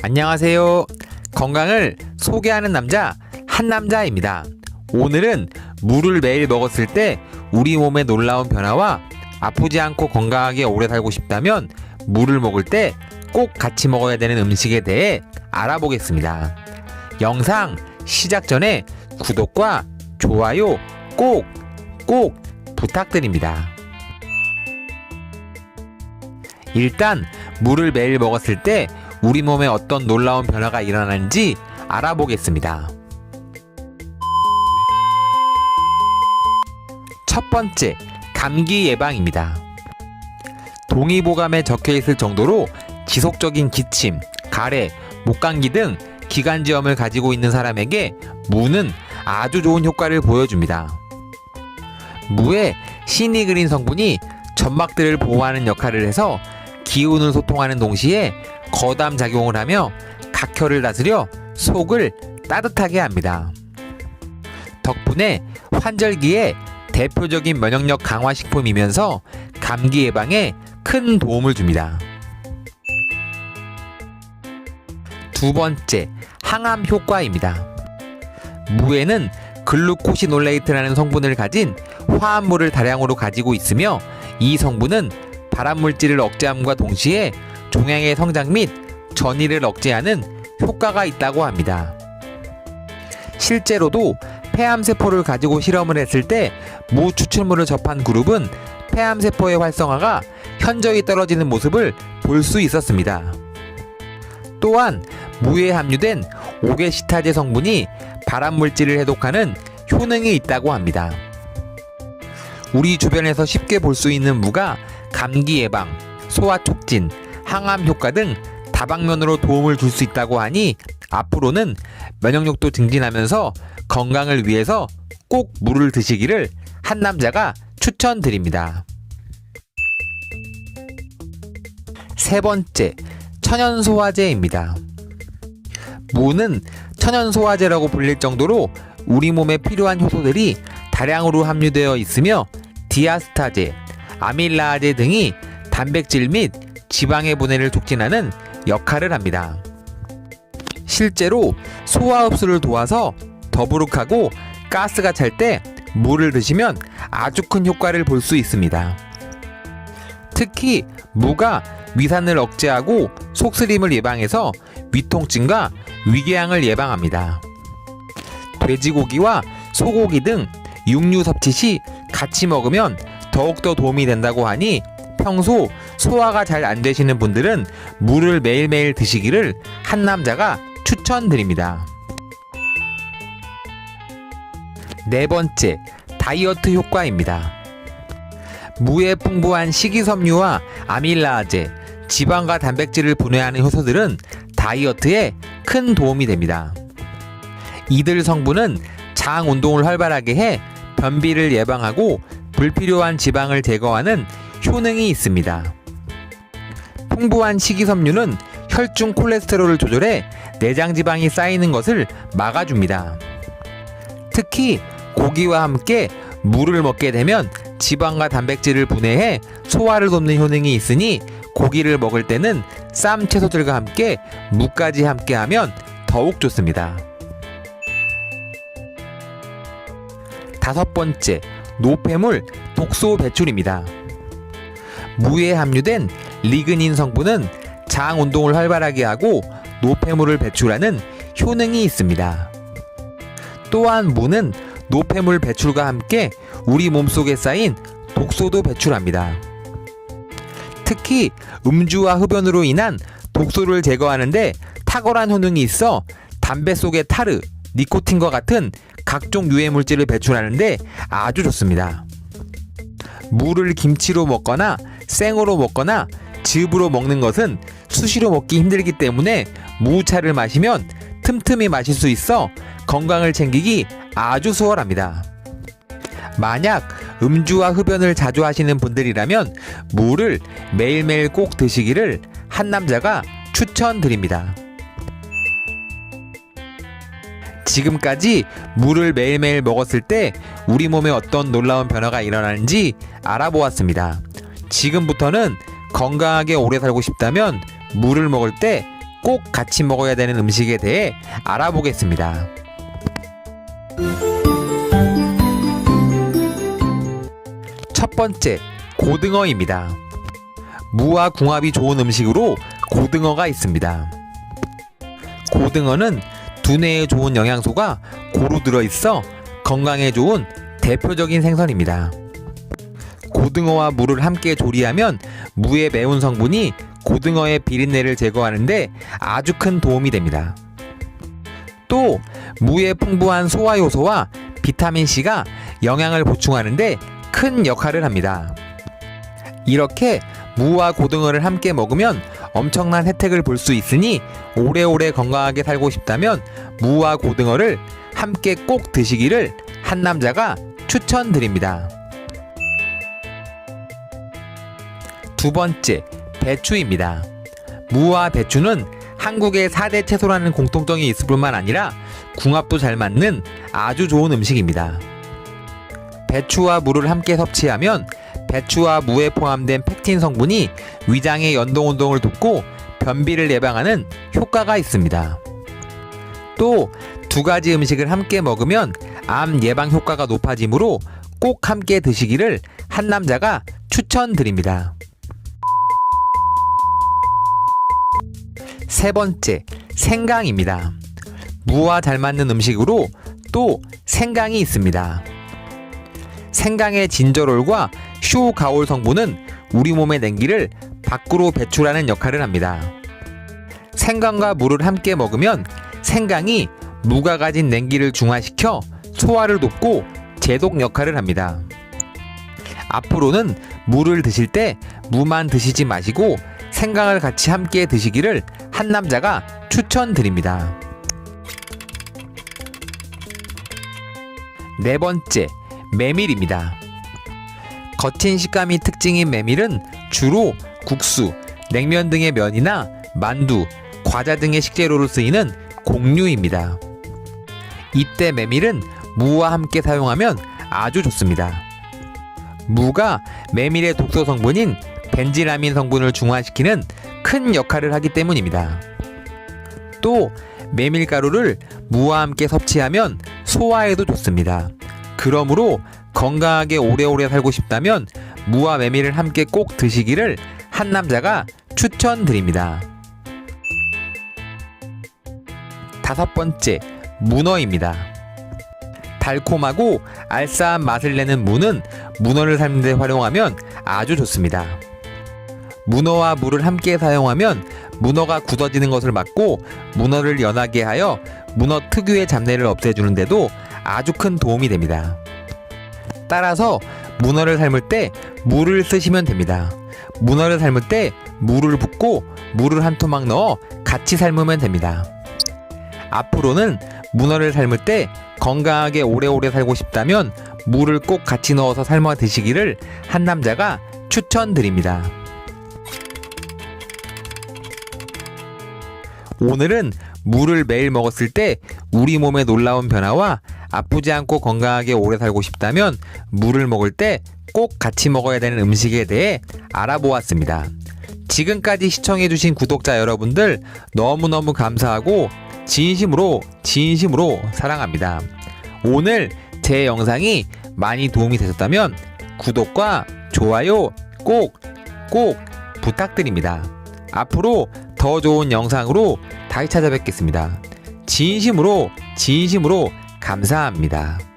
안녕하세요. 건강을 소개하는 남자 한남자입니다. 오늘은 물을 매일 먹었을 때 우리 몸에 놀라운 변화와 아프지 않고 건강하게 오래 살고 싶다면 물을 먹을 때 꼭 같이 먹어야 되는 음식에 대해 알아보겠습니다. 영상 시작 전에 구독과 좋아요 꼭 부탁드립니다. 일단 물을 매일 먹었을 때 우리 몸에 어떤 놀라운 변화가 일어나는지 알아보겠습니다. 첫 번째, 감기 예방입니다. 동의보감에 적혀있을 정도로 지속적인 기침, 가래, 목감기 등 기관지염을 가지고 있는 사람에게 무는 아주 좋은 효과를 보여줍니다. 무의 시니그린 성분이 점막들을 보호하는 역할을 해서 기운을 소통하는 동시에 거담 작용을 하며 각혈을 다스려 속을 따뜻하게 합니다. 덕분에 환절기에 대표적인 면역력 강화 식품이면서 감기 예방에 큰 도움을 줍니다. 두 번째, 항암 효과입니다. 무에는 글루코시놀레이트라는 성분을 가진 화합물을 다량으로 가지고 있으며 이 성분은 발암물질을 억제함과 동시에 종양의 성장 및 전이를 억제하는 효과가 있다고 합니다. 실제로도 폐암세포를 가지고 실험을 했을 때 무 추출물을 접한 그룹은 폐암세포의 활성화가 현저히 떨어지는 모습을 볼 수 있었습니다. 또한 무에 함유된 오게시타제 성분이 발암물질을 해독하는 효능이 있다고 합니다. 우리 주변에서 쉽게 볼 수 있는 무가 감기 예방, 소화 촉진, 항암 효과 등 다방면으로 도움을 줄 수 있다고 하니 앞으로는 면역력도 증진하면서 건강을 위해서 꼭 물을 드시기를 한남자가 추천드립니다. 세 번째, 천연소화제입니다. 무는 천연소화제라고 불릴 정도로 우리 몸에 필요한 효소들이 다량으로 함유되어 있으며 디아스타제, 아밀라아제 등이 단백질 및 지방의 분해를 촉진하는 역할을 합니다. 실제로 소화 흡수를 도와서 더부룩하고 가스가 찰 때 무를 드시면 아주 큰 효과를 볼 수 있습니다. 특히 무가 위산을 억제하고 속쓰림을 예방해서 위통증과 위궤양을 예방합니다. 돼지고기와 소고기 등 육류 섭취 시 같이 먹으면 더욱더 도움이 된다고 하니 평소 소화가 잘 안 되시는 분들은 무를 매일매일 드시기를 한남자가 추천드립니다. 네 번째, 다이어트 효과입니다. 무에 풍부한 식이섬유와 아밀라아제, 지방과 단백질을 분해하는 효소들은 다이어트에 큰 도움이 됩니다. 이들 성분은 장 운동을 활발하게 해 변비를 예방하고 불필요한 지방을 제거하는 효능이 있습니다. 풍부한 식이섬유는 혈중 콜레스테롤을 조절해 내장 지방이 쌓이는 것을 막아줍니다. 특히 고기와 함께 무를 먹게 되면 지방과 단백질을 분해해 소화를 돕는 효능이 있으니 고기를 먹을 때는 쌈 채소들과 함께 무까지 함께하면 더욱 좋습니다. 다섯 번째, 노폐물 독소 배출입니다. 무에 함유된 리그닌 성분은 장 운동을 활발하게 하고 노폐물을 배출하는 효능이 있습니다. 또한 무는 노폐물 배출과 함께 우리 몸속에 쌓인 독소도 배출합니다. 특히 음주와 흡연으로 인한 독소를 제거하는데 탁월한 효능이 있어 담배 속의 타르, 니코틴과 같은 각종 유해 물질을 배출하는데 아주 좋습니다. 무를 김치로 먹거나 생으로 먹거나 즙으로 먹는 것은 수시로 먹기 힘들기 때문에 무차를 마시면 틈틈이 마실 수 있어 건강을 챙기기 아주 수월합니다. 만약 음주와 흡연을 자주 하시는 분들이라면 무를 매일매일 꼭 드시기를 한남자가 추천드립니다. 지금까지 물을 매일매일 먹었을 때 우리 몸에 어떤 놀라운 변화가 일어나는지 알아보았습니다. 지금부터는 건강하게 오래 살고 싶다면 물을 먹을 때 꼭 같이 먹어야 되는 음식에 대해 알아보겠습니다. 첫 번째, 고등어입니다. 무와 궁합이 좋은 음식으로 고등어가 있습니다. 고등어는 두뇌에 좋은 영양소가 고루 들어있어 건강에 좋은 대표적인 생선입니다. 고등어와 무를 함께 조리하면 무의 매운 성분이 고등어의 비린내를 제거하는데 아주 큰 도움이 됩니다. 또 무의 풍부한 소화 요소와 비타민C가 영양을 보충하는데 큰 역할을 합니다. 이렇게 무와 고등어를 함께 먹으면 엄청난 혜택을 볼 수 있으니 오래오래 건강하게 살고 싶다면 무와 고등어를 함께 꼭 드시기를 한남자가 추천드립니다. 두 번째, 배추입니다. 무와 배추는 한국의 4대 채소라는 공통점이 있을 뿐만 아니라 궁합도 잘 맞는 아주 좋은 음식입니다. 배추와 무를 함께 섭취하면 배추와 무에 포함된 펙틴 성분이 위장의 연동운동을 돕고 변비를 예방하는 효과가 있습니다. 또 두 가지 음식을 함께 먹으면 암 예방 효과가 높아지므로 꼭 함께 드시기를 한남자가 추천드립니다. 세 번째, 생강입니다. 무와 잘 맞는 음식으로 또 생강이 있습니다. 생강의 진저롤과 쇼가올 성분은 우리 몸의 냉기를 밖으로 배출하는 역할을 합니다. 생강과 무를 함께 먹으면 생강이 무가 가진 냉기를 중화시켜 소화를 돕고 제독 역할을 합니다. 앞으로는 무를 드실 때 무만 드시지 마시고 생강을 같이 함께 드시기를 한남자가 추천드립니다. 네 번째, 메밀입니다. 거친 식감이 특징인 메밀은 주로 국수, 냉면 등의 면이나 만두, 과자 등의 식재료로 쓰이는 곡류입니다. 이때 메밀은 무와 함께 사용하면 아주 좋습니다. 무가 메밀의 독소 성분인 벤질아민 성분을 중화시키는 큰 역할을 하기 때문입니다. 또 메밀가루를 무와 함께 섭취하면 소화에도 좋습니다. 그러므로 건강하게 오래오래 살고 싶다면 무와 메밀을 함께 꼭 드시기를 한남자가 추천드립니다. 다섯 번째, 문어입니다. 달콤하고 알싸한 맛을 내는 무는 문어를 삶는 데 활용하면 아주 좋습니다. 문어와 무를 함께 사용하면 문어가 굳어지는 것을 막고 문어를 연하게 하여 문어 특유의 잡내를 없애주는 데도 아주 큰 도움이 됩니다. 따라서 문어를 삶을 때 무를 쓰시면 됩니다. 문어를 삶을 때 무를 붓고 물을 한 토막 넣어 같이 삶으면 됩니다. 앞으로는 문어를 삶을 때 건강하게 오래오래 살고 싶다면 무를 꼭 같이 넣어서 삶아 드시기를 한남자가 추천드립니다. 오늘은 무를 매일 먹었을 때 우리 몸에 놀라운 변화와 아프지 않고 건강하게 오래 살고 싶다면 무를 먹을 때 꼭 같이 먹어야 되는 음식에 대해 알아보았습니다. 지금까지 시청해주신 구독자 여러분들 너무너무 감사하고 진심으로 사랑합니다. 오늘 제 영상이 많이 도움이 되셨다면 구독과 좋아요 꼭 부탁드립니다. 앞으로 더 좋은 영상으로 다시 찾아뵙겠습니다. 진심으로 감사합니다.